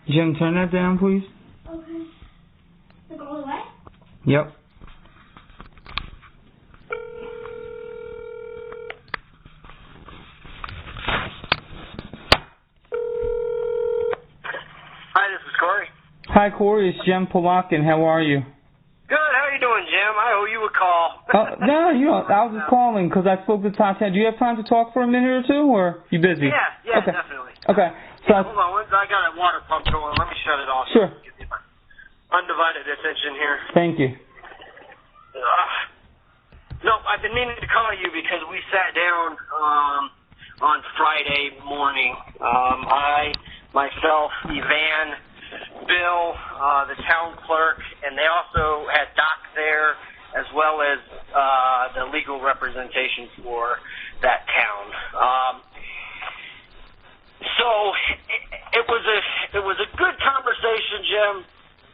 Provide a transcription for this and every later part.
Jim, turn that down, please. Okay. Look all the way? Yep. Hi, this is Corey. Hi, Corey. It's Jim Palakin. How are you? Good. How you doing, Jim? I owe you a call. No, I was just calling because I spoke to Tatiana. Do you have time to talk for a minute or two, or you busy? Yeah, okay. Definitely. Okay. So hold on. I got a water pump going. Let me shut it off. Sure. Give you my undivided attention here. Thank you. No, I've been meaning to call you because we sat down on Friday morning. I, myself, Evan, Bill, the town clerk, and they also had Doc there, as well as the legal representation for that town. So it was a good conversation, Jim.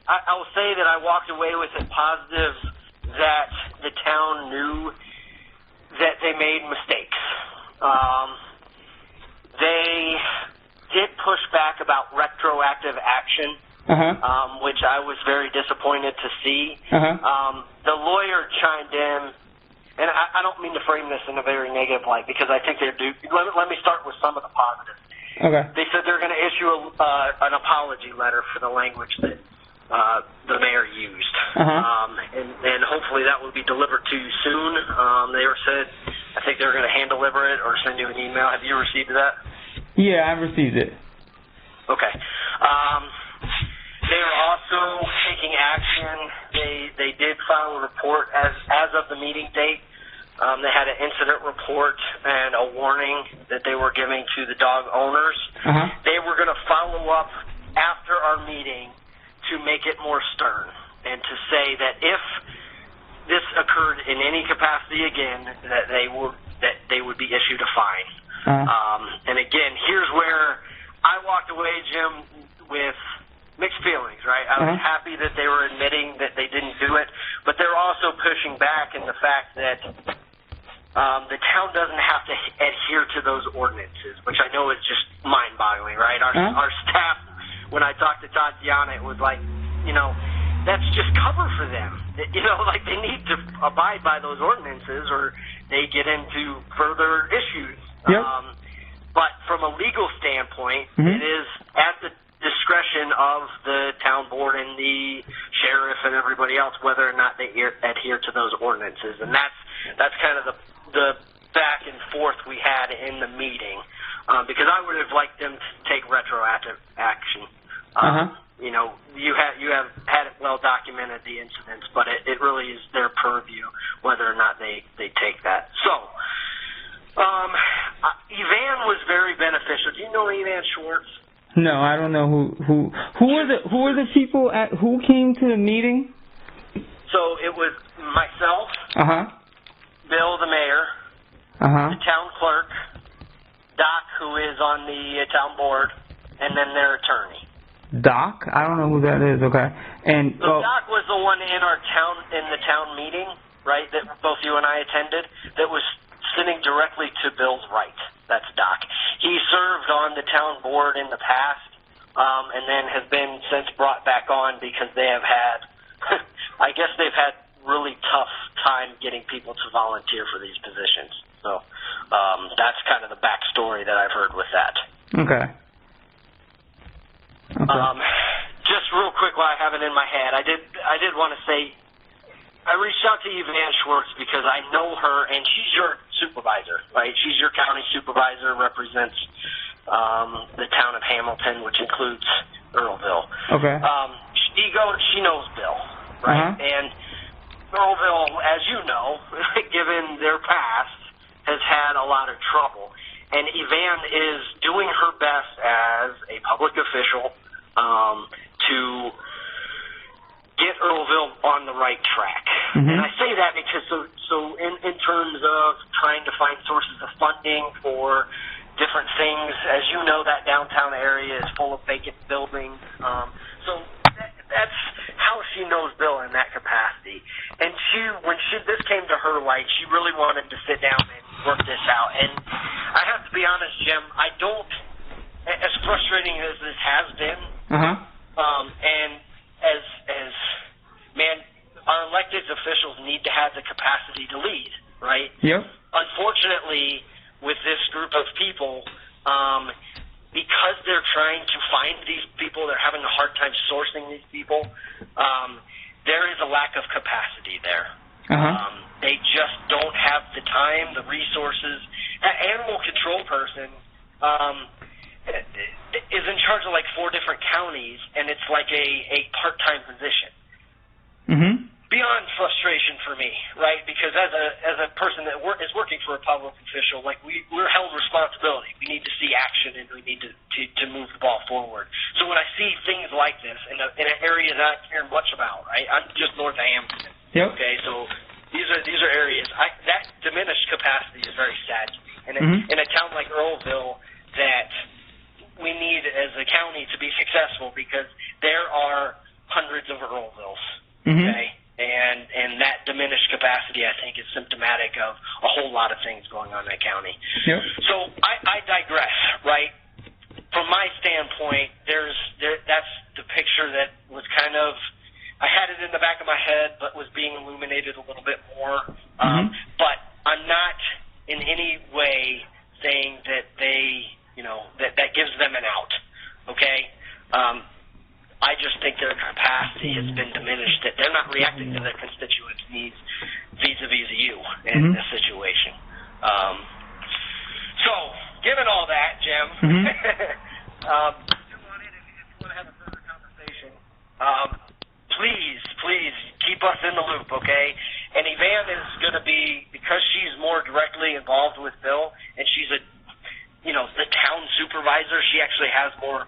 I will say that I walked away with it positive that the town knew that they made mistakes. They did push back about retroactive action, which I was very disappointed to see. The lawyer chimed in, and I don't mean to frame this in a very negative light because I think they do. Let me start with some of the positives. Okay. They said they're going to issue an apology letter for the language that the mayor used, and hopefully that will be delivered to you soon. They said I think they're going to hand deliver it or send you an email. Have you received that? Yeah, I've received it. Okay. They are also taking action. They did file a report as of the meeting date. They had an incident report and a warning that they were giving to the dog owners. They were going to follow up after our meeting to make it more stern and to say that if this occurred in any capacity again, that they would be issued a fine. And again, here's where I walked away, Jim, with mixed feelings, right? I was happy that they were admitting that they didn't do it, but they're also pushing back in the fact that the town doesn't have to adhere to those ordinances, which I know is just mind-boggling, right? Our staff, when I talked to Tatiana, it was like, that's just cover for them. Like they need to abide by those ordinances or they get into further issues. Yep. But from a legal standpoint, it is at the discretion of the town board and the sheriff and everybody else whether or not they adhere to those ordinances. And that's kind of the back and forth we had in the meeting, because I would have liked them to take retroactive action. You have had it well documented, the incidents, but it really is their purview whether or not they take that. So, Evan was very beneficial. Do you know Evan Schwartz? No, I don't know who are the people who came to the meeting? So it was myself, Bill, the mayor, the town clerk, Doc, who is on the town board, and then their attorney. Doc? I don't know who that is. Okay. And so Doc was the one in the town meeting, right? That both you and I attended. That was sitting directly to Bill's right. That's Doc. He served on the town board in the past, and then has been since brought back on because they have had, I guess they've had really tough time getting people to volunteer for these positions. So that's kind of the backstory that I've heard with that. Okay. Just real quick while I have it in my head, I did want to say I reached out to Evan Schwartz because I know her, and she's your supervisor, right? She's your county supervisor, represents the town of Hamilton, which includes Earlville. Okay. She knows Bill, right? And Earlville, as you know, given their past, has had a lot of trouble. And Evan is doing her best as a public official to get Earlville on the right track. And I say that because so in terms of trying to find sources of funding for different things, as you know, that downtown area is full of vacant buildings. So that's how she knows Bill in that capacity. And when this came to her light, she really wanted to sit down and work this out. And I have to be honest, Jim, I don't, as frustrating as this has been, And as man, our elected officials need to have the capacity to lead, right? Yep. Unfortunately, with this group of people, because they're trying to find these people, they're having a hard time sourcing these people. There is a lack of capacity there. They just don't have the time, the resources. That animal control person is in charge of like 4 different counties, and it's like a part-time position. Beyond frustration for me, right? Because as a person that is working for a public official, like we're held responsibility. We need to see action, and we need to move the ball forward. So when I see things like this in an area that I care much about, right? I'm just north of Hampton. Yep. Okay, so these are areas that diminished capacity is very sad to me. And in a town like Earlville, that we need as a county to be successful, because there are hundreds of Earlvilles. Okay. And that diminished capacity, I think, is symptomatic of a whole lot of things going on in that county. Yep. So I digress, right? From my standpoint, that's the picture that was kind of, I had it in the back of my head, but was being illuminated a little bit more. But I'm not in any way saying that they, that gives them an out, okay? I just think their capacity has been diminished, that they're not reacting to their constituents' needs vis-a-vis you in this situation. So, given all that, Jim, if you want to have a further conversation, please keep us in the loop, okay? And Yvonne is going to be, because she's more directly involved with Bill, and she's the town supervisor, she actually has more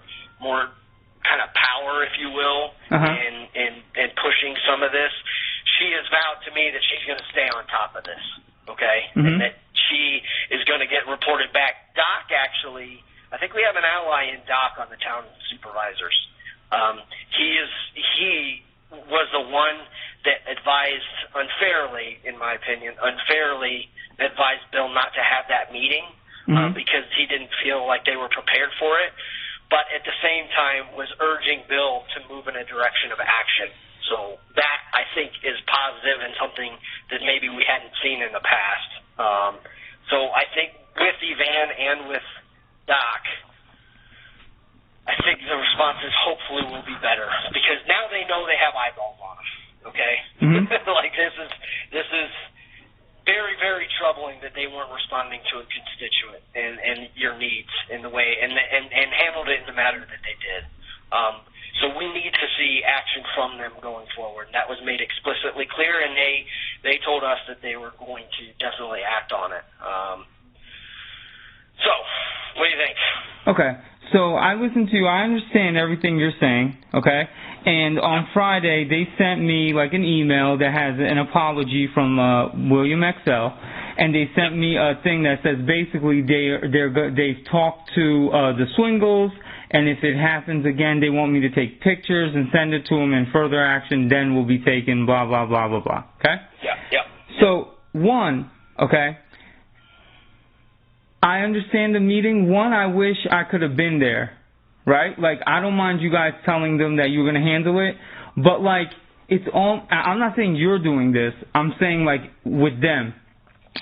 kind of power, if you will, in pushing some of this. She has vowed to me that she's going to stay on top of this, okay? And that she is going to get reported back. Doc, actually, I think we have an ally in Doc on the town supervisors. He was the one that advised unfairly, in my opinion, advised Bill not to have that meeting because he didn't feel like they were prepared for it. But at the same time was urging Bill to move in a direction of action. So that, I think, is positive and something that maybe we hadn't seen in the past. So I think with Yvonne and with Doc, I think the responses hopefully will be better, because now they know they have eyeballs on them, okay? Like this is very, very troubling that they weren't responding to a constituent and your needs in the way and handled it in the manner that they did. So we need to see action from them going forward. And that was made explicitly clear, and they told us that they were going to definitely act on it. So, what do you think? Okay. So I listened to you. I understand everything you're saying, okay? And on Friday, they sent me like an email that has an apology from William XL, and they sent me a thing that says basically they've talked to the Swingles, and if it happens again, they want me to take pictures and send it to them, and further action then will be taken, blah, blah, blah, blah, blah, okay? Yeah. So, okay, I understand the meeting. I wish I could have been there, right? Like, I don't mind you guys telling them that you're going to handle it, but, like, it's all, I'm not saying you're doing this. I'm saying, like, with them.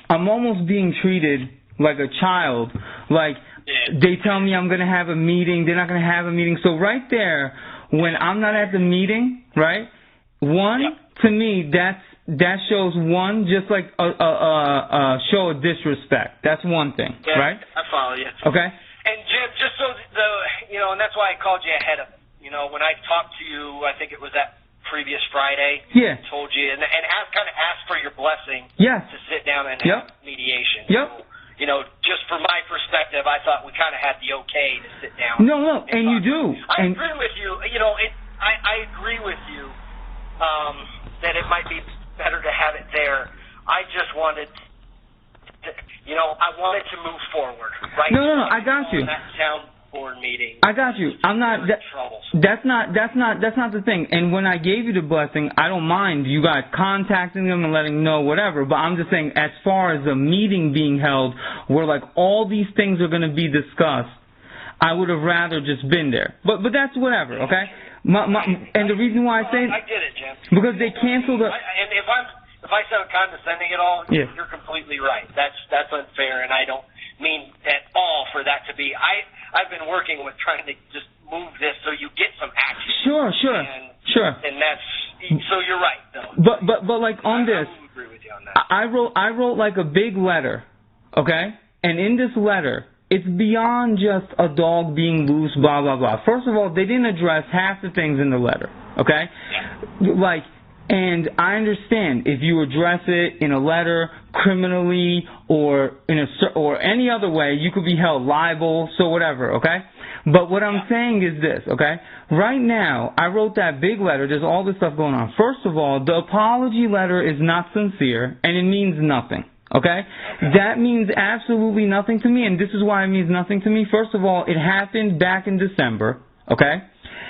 I'm almost being treated like a child. Like, they tell me I'm going to have a meeting. They're not going to have a meeting. So right there, when I'm not at the meeting, right, to me, that shows just like a show of disrespect. That's one thing, right? I follow you. Okay. And Jim, just so and that's why I called you ahead of it. When I talked to you, I think it was that previous Friday. Yeah. Told you and kind of asked for your blessing. Yes. To sit down and have mediation. Yep. So, just from my perspective, I thought we kind of had the okay to sit down. No, and you do. I agree with you. I agree with you that it might be better to have it there. I just wanted I wanted to move forward, right? No, I got you. That town board meeting. I got you. I'm not. That's not the thing. And when I gave you the blessing, I don't mind you guys contacting them and letting them know whatever. But I'm just saying, as far as a meeting being held where like all these things are going to be discussed, I would have rather just been there. But that's whatever. Okay. And the reason why I say I get it, Jim. because they canceled the. And if I sound condescending at all, you're completely right. That's unfair, and I don't mean at all for that to be. I've been working with trying to just move this so you get some action. Sure. And that's so you're right, though. But like on this, I agree with you on that. I wrote like a big letter, okay? And in this letter, it's beyond just a dog being loose, blah, blah, blah. First of all, they didn't address half the things in the letter, okay? Like, and I understand if you address it in a letter criminally or or any other way, you could be held liable, so whatever, okay? But what I'm saying is this, okay? Right now, I wrote that big letter. There's all this stuff going on. First of all, the apology letter is not sincere, and it means nothing. Okay? That means absolutely nothing to me, and this is why it means nothing to me. First of all, it happened back in December, okay?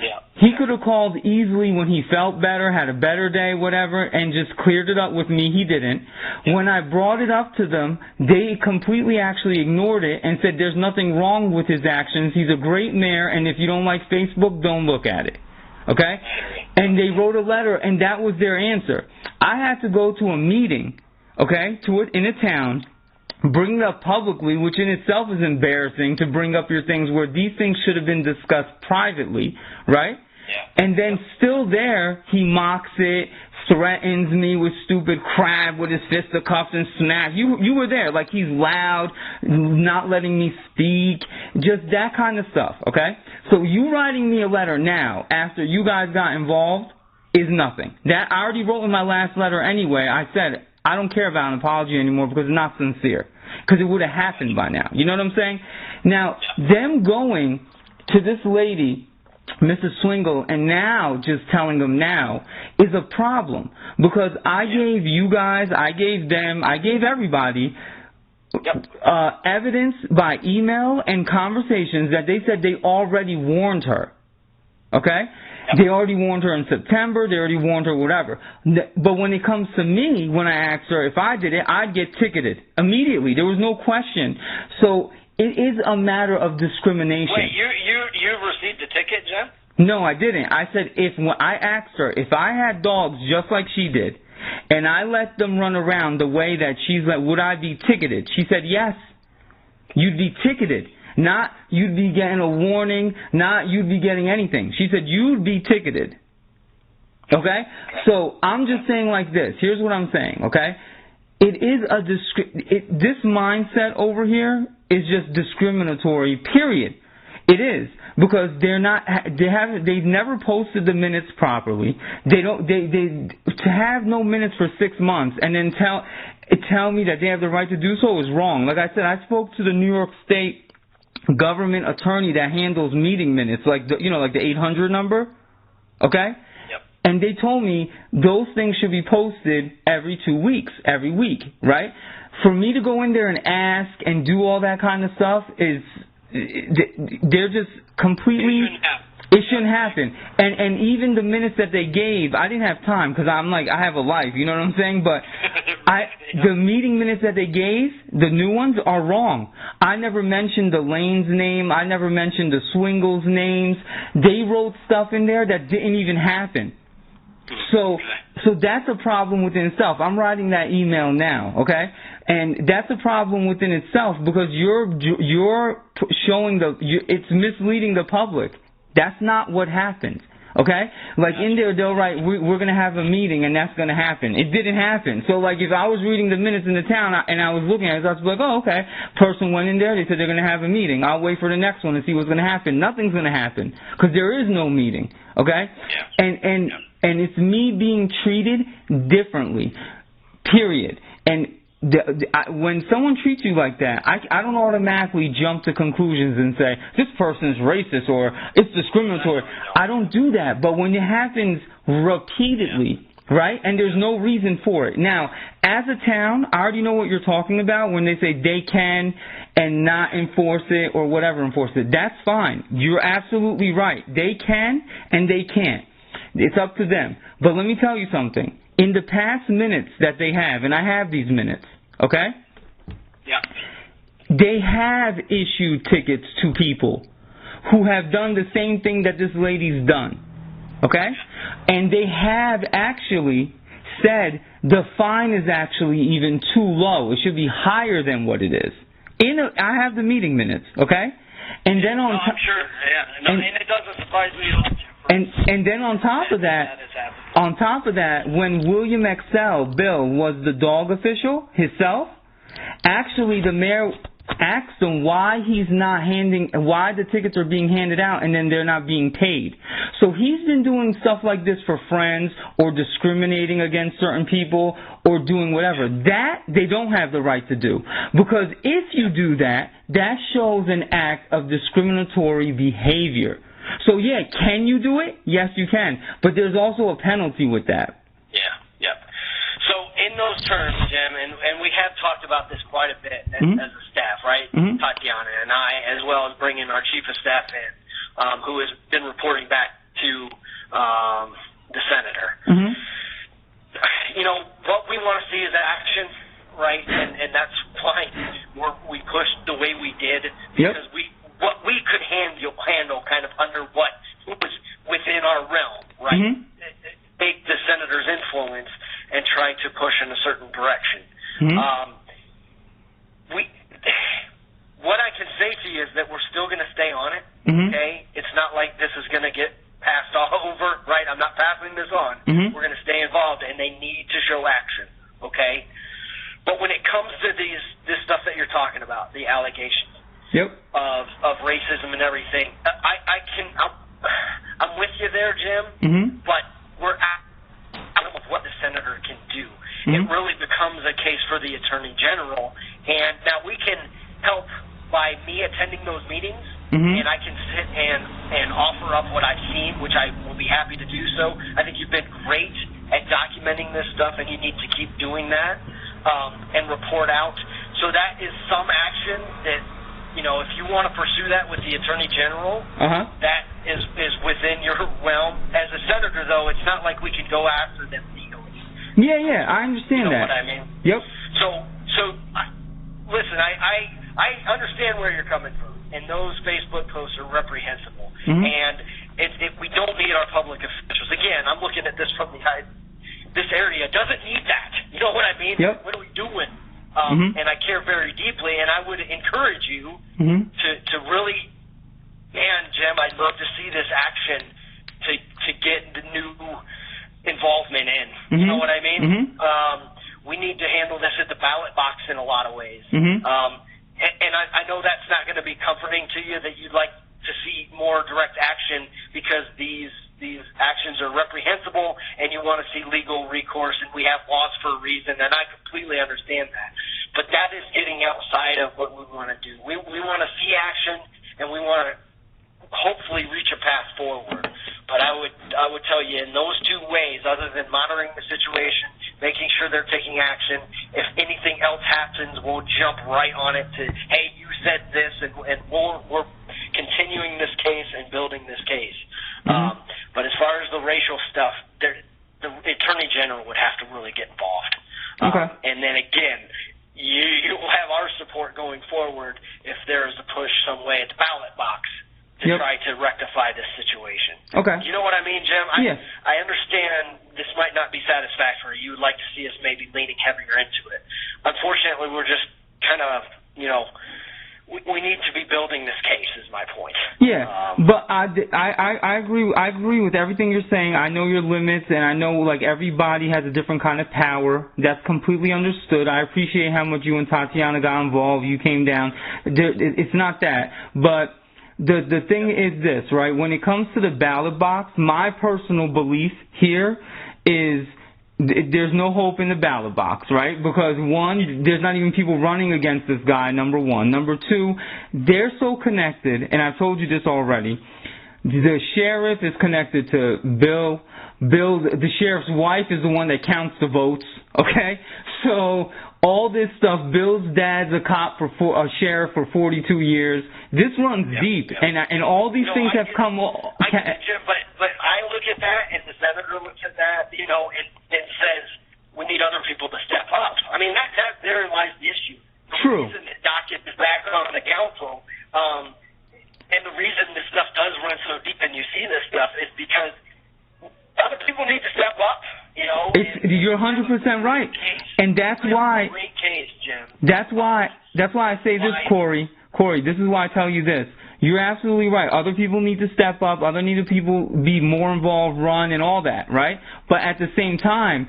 Yeah. He could have called easily when he felt better, had a better day, whatever, and just cleared it up with me. He didn't. When I brought it up to them, they completely actually ignored it and said there's nothing wrong with his actions. He's a great mayor, and if you don't like Facebook, don't look at it. Okay? And they wrote a letter, and that was their answer. I had to go to a meeting, okay, in a town, bring it up publicly, which in itself is embarrassing to bring up your things where these things should have been discussed privately, right? Yeah. And then still there, he mocks it, threatens me with stupid crap with his fisticuffs and snaps. You were there, like he's loud, not letting me speak, just that kind of stuff, okay? So you writing me a letter now after you guys got involved is nothing. That I already wrote in my last letter anyway. I said I don't care about an apology anymore because it's not sincere. Because it would have happened by now. You know what I'm saying? Now, them going to this lady, Mrs. Swingle, and now just telling them now is a problem. Because I gave you guys, I gave them, I gave everybody evidence by email and conversations that they said they already warned her. Okay? They already warned her in September. They already warned her whatever. But when it comes to me, when I asked her if I did it, I'd get ticketed immediately. There was no question. So it is a matter of discrimination. Wait, you received a ticket, Jim? No, I didn't. I said when I asked her if I had dogs just like she did, and I let them run around the way that she's like, would I be ticketed? She said yes. You'd be ticketed. Not you'd be getting a warning, not you'd be getting anything. She said you'd be ticketed. Okay? So I'm just saying like this. Here's what I'm saying, okay? It is this mindset over here is just discriminatory, period. It is. Because they've never posted the minutes properly. To have no minutes for 6 months and then tell me that they have the right to do so is wrong. Like I said, I spoke to the New York State government attorney that handles meeting minutes, like the 800 number, okay? Yep. And they told me those things should be posted every 2 weeks, every week, right? For me to go in there and ask and do all that kind of stuff they're just completely. It shouldn't happen. And even the minutes that they gave, I didn't have time because I'm like, I have a life, you know what I'm saying? But the meeting minutes that they gave, the new ones, are wrong. I never mentioned the Lane's name. I never mentioned the Swingle's names. They wrote stuff in there that didn't even happen. So that's a problem within itself. I'm writing that email now, okay? And that's a problem within itself because you're showing it's misleading the public. That's not what happened, okay? Like in there, they'll write, we're going to have a meeting and that's going to happen. It didn't happen. So like if I was reading the minutes in the town and I was looking at it, I was like, oh, okay. Person went in there, they said they're going to have a meeting. I'll wait for the next one and see what's going to happen. Nothing's going to happen because there is no meeting, okay? And it's me being treated differently, period. And when someone treats you like that, I don't automatically jump to conclusions and say, this person's racist or it's discriminatory. I don't do that. But when it happens repeatedly, right, and there's no reason for it. Now, as a town, I already know what you're talking about when they say they can and not enforce it or whatever enforce it. That's fine. You're absolutely right. They can and they can't. It's up to them. But let me tell you something. In the past minutes that they have, and I have these minutes, okay? Yeah. They have issued tickets to people who have done the same thing that this lady's done, okay? And they have actually said the fine is actually even too low. It should be higher than what it is. I have the meeting minutes, okay? And then on I'm sure, yeah. And it doesn't surprise me at all. And then on top of that, when William Excel, Bill, was the dog official himself, actually the mayor asked him why why the tickets are being handed out and then they're not being paid. So he's been doing stuff like this for friends or discriminating against certain people or doing whatever. That they don't have the right to do. Because if you do that, that shows an act of discriminatory behavior. So yeah, can you do it? Yes, you can. But there's also a penalty with that. Yeah. So in those terms, Jim, and we have talked about this quite a bit as a staff, right? Tatiana and I, as well as bringing our chief of staff in, who has been reporting back to the senator. You know, what we want to see is action, right? And that's why we pushed the way we did, because what we could handle kind of under what was within our realm, right? Take the senator's influence and try to push in a certain direction. What I can say to you is that we're still going to stay on it, okay? It's not like this is going to get passed all over, right? I'm not passing this on. We're going to stay involved, and they need to show action, okay? But when it comes to this stuff that you're talking about, the allegations of racism and everything, I'm with you there, Jim, but we're out of what the senator can do. It really becomes a case for the attorney general, and now we can help by me attending those meetings, and I can sit and offer up what I've seen, which I will be happy to do so. I think you've been great at documenting this stuff, and you need to keep doing that and report out. So that is some action that, you know, if you want to pursue that with the attorney general, that is within your realm. As a senator, though, it's not like we can go after them legally. Yeah, I understand that. You know what I mean? Yep. So listen, I understand where you're coming from, and those Facebook posts are reprehensible. And we don't need our public officials. Again, I'm looking at this from this area doesn't need that. You know what I mean? Yep. What are we doing? And I care very deeply, and I would encourage you to really, man, Jim, I'd love to see this action to get the new involvement in. You know what I mean? We need to handle this at the ballot box in a lot of ways. And I know that's not going to be comforting to you, that you'd like to see more direct action because these actions are reprehensible and you want to see legal recourse, and we have laws for a reason, and I completely understand that. But that is getting outside of what we want to do. We want to see action, and we want to hopefully reach a path forward. But I would tell you, in those two ways, other than monitoring the situation, making sure they're taking action, if anything else happens, we'll jump right on it to, hey, you said this, and we're continuing this case and building this case. But as far as the racial stuff, the Attorney General would have to really get involved. And then again, you will have our support going forward if there is a push some way at the ballot box to try to rectify this situation. You know what I mean, Jim? I understand this might not be satisfactory. You would like to see us maybe leaning heavier into it. Unfortunately, we're just kind of, you know, we need to be building this case, is my point. But I agree with everything you're saying. I know your limits, and I know like everybody has a different kind of power. That's completely understood. I appreciate how much you and Tatiana got involved. You came down. It's not that, but the thing is this, right? When it comes to the ballot box, my personal belief here is there's no hope in the ballot box, right? Because one, there's not even people running against this guy, number one. Number two, they're so connected, and I've told you this already. The sheriff is connected to Bill. The sheriff's wife is the one that counts the votes, okay? So all this stuff, Bill's dad's a cop, a sheriff for 42 years. This runs deep, and all these things have come. But I look at that, and the senator looks at that, you know, and says we need other people to step up. I mean, that therein lies the issue. True. The reason the docket is back on the council, and the reason this stuff does run so deep, and you see this stuff, is because you're 100% right, and that's why. Great case, Jim. That's why I say this, Corey. Corey, this is why I tell you this. You're absolutely right. Other people need to step up. Other people be more involved, run, and all that, right? But at the same time,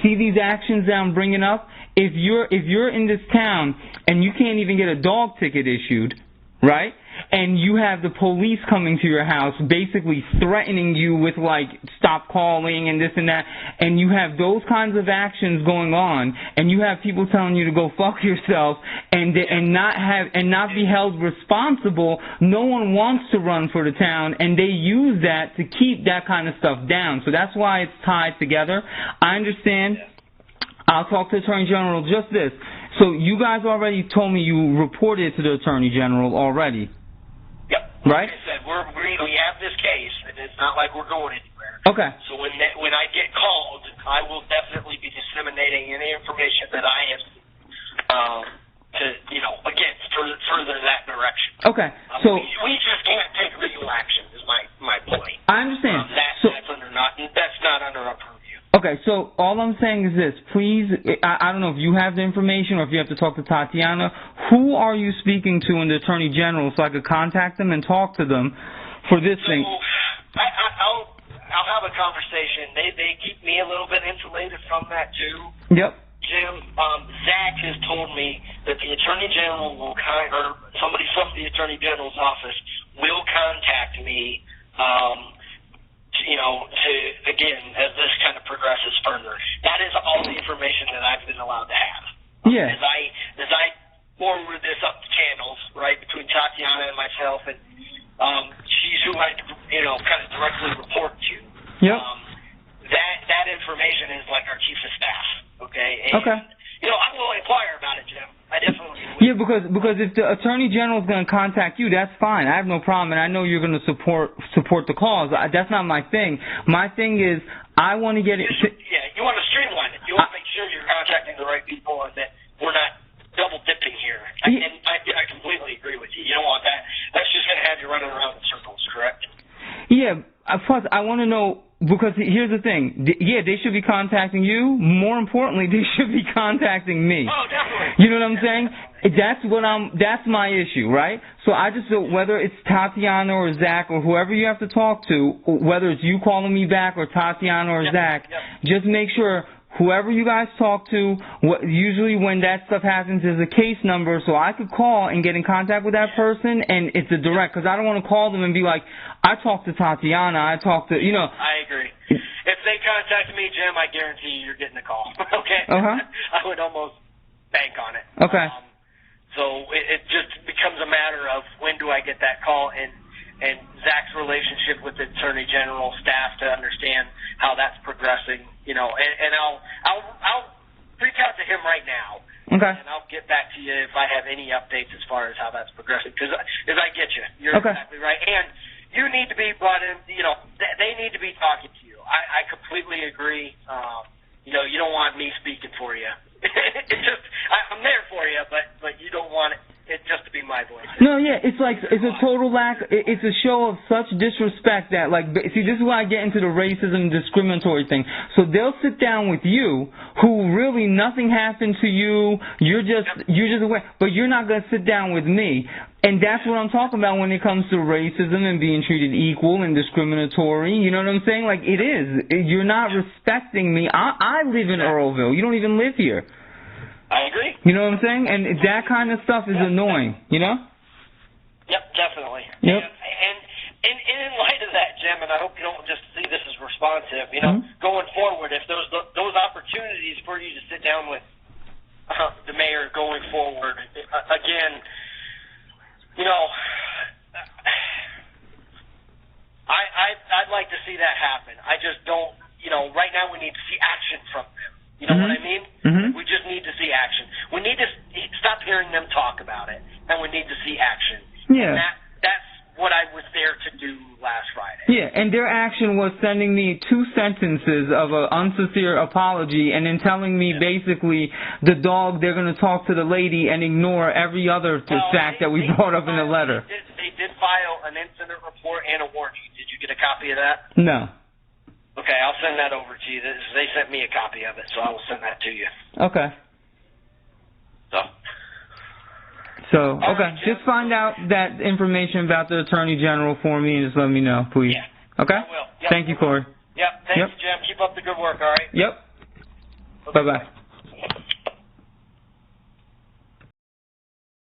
see these actions that I'm bringing up? If you're in this town and you can't even get a dog ticket issued, right? And you have the police coming to your house basically threatening you with, like, stop calling and this and that, and you have those kinds of actions going on, and you have people telling you to go fuck yourself and not be held responsible, no one wants to run for the town, and they use that to keep that kind of stuff down. So that's why it's tied together. I understand. I'll talk to the Attorney General. Just this. So you guys already told me you reported to the Attorney General already. Yep. Right? Like I said, we're agreed. We have this case, and it's not like we're going anywhere. Okay. So when I get called, I will definitely be disseminating any information that I have to, again, further that direction. Okay. So we just can't take legal action. Is my point. I understand. That's not under our purview. Okay, so all I'm saying is this. Please, I don't know if you have the information or if you have to talk to Tatiana. Who are you speaking to in the Attorney General so I could contact them and talk to them for this thing? I'll have a conversation. They keep me a little bit insulated from that, too. Yep. Jim, Zach has told me that the Attorney General or somebody from the Attorney General's office will contact me again, as this kind of progresses further. That is all the information that I've been allowed to have. Yeah. As I forward this up the channels, right, between Tatiana and myself, and she's who I, kind of directly report to. Yep. That information is like our chief of staff, okay? And, okay. I will inquire about it, Jim. I definitely will. Yeah, because if the Attorney General is going to contact you, that's fine. I have no problem, and I know you're going to support the cause. That's not my thing. My thing is I want to get it. You want to streamline it. You want to make sure you're contacting the right people and that we're not double dipping here. I completely agree with you. You don't want that. That's just going to have you running around in circles, correct? Yeah. Plus, I want to know. Because here's the thing, they should be contacting you. More importantly, they should be contacting me. Oh, definitely. You know what I'm saying? That's my issue, right? So I just feel whether it's Tatiana or Zach or whoever you have to talk to, whether it's you calling me back or Tatiana or Zach, just make sure whoever you guys talk to, usually when that stuff happens, there's a case number, so I could call and get in contact with that person, and it's a direct, because I don't want to call them and be like, I talked to Tatiana, I talked to, I agree. If they contact me, Jim, I guarantee you're getting a call, okay? Uh-huh. I would almost bank on it. Okay. So it just becomes a matter of when do I get that call, and Zach's relationship with the Attorney General staff to understand how that's progressing, and I'll reach out to him right now. Okay. And I'll get back to you if I have any updates as far as how that's progressing, because I get you. You're exactly right. And you need to be brought in, they need to be talking to you. I completely agree. You don't want me speaking for you. I'm there for you, but you don't want it just to be my voice. No, yeah, it's a total lack. It's a show of such disrespect that, see, this is why I get into the racism, discriminatory thing. So they'll sit down with you, who really nothing happened to you. You're just aware, but you're not gonna sit down with me. And that's what I'm talking about when it comes to racism and being treated equal and discriminatory. You know what I'm saying? It is. You're not respecting me. I live in Earlville. You don't even live here. I agree. You know what I'm saying? And that kind of stuff is annoying, Yep, definitely. Yep. And in light of that, Jim, and I hope you don't just see this as responsive, going forward, if those opportunities for you to sit down with the mayor going forward, again, I'd like to see that happen. I just don't, right now we need to see action from them. You know what I mean? Mm-hmm. We just need to see action. We need to stop hearing them talk about it, and we need to see action. Yeah. And that's what I was there to do last Friday. Yeah, and their action was sending me 2 sentences of an unsincere apology and then telling me basically they're going to talk to the lady and ignore every other fact that we brought up in the letter. They did file an incident report and a warning. Did you get a copy of that? No. Okay, I'll send that over to you. They sent me a copy of it, so I will send that to you. Okay. So, okay, just find out that information about the Attorney General for me and just let me know, please. Yeah. Okay? I will. Yep. Thank you, Corey. Yep. Thanks, Jim. Keep up the good work, all right? Yep. Okay. Bye-bye.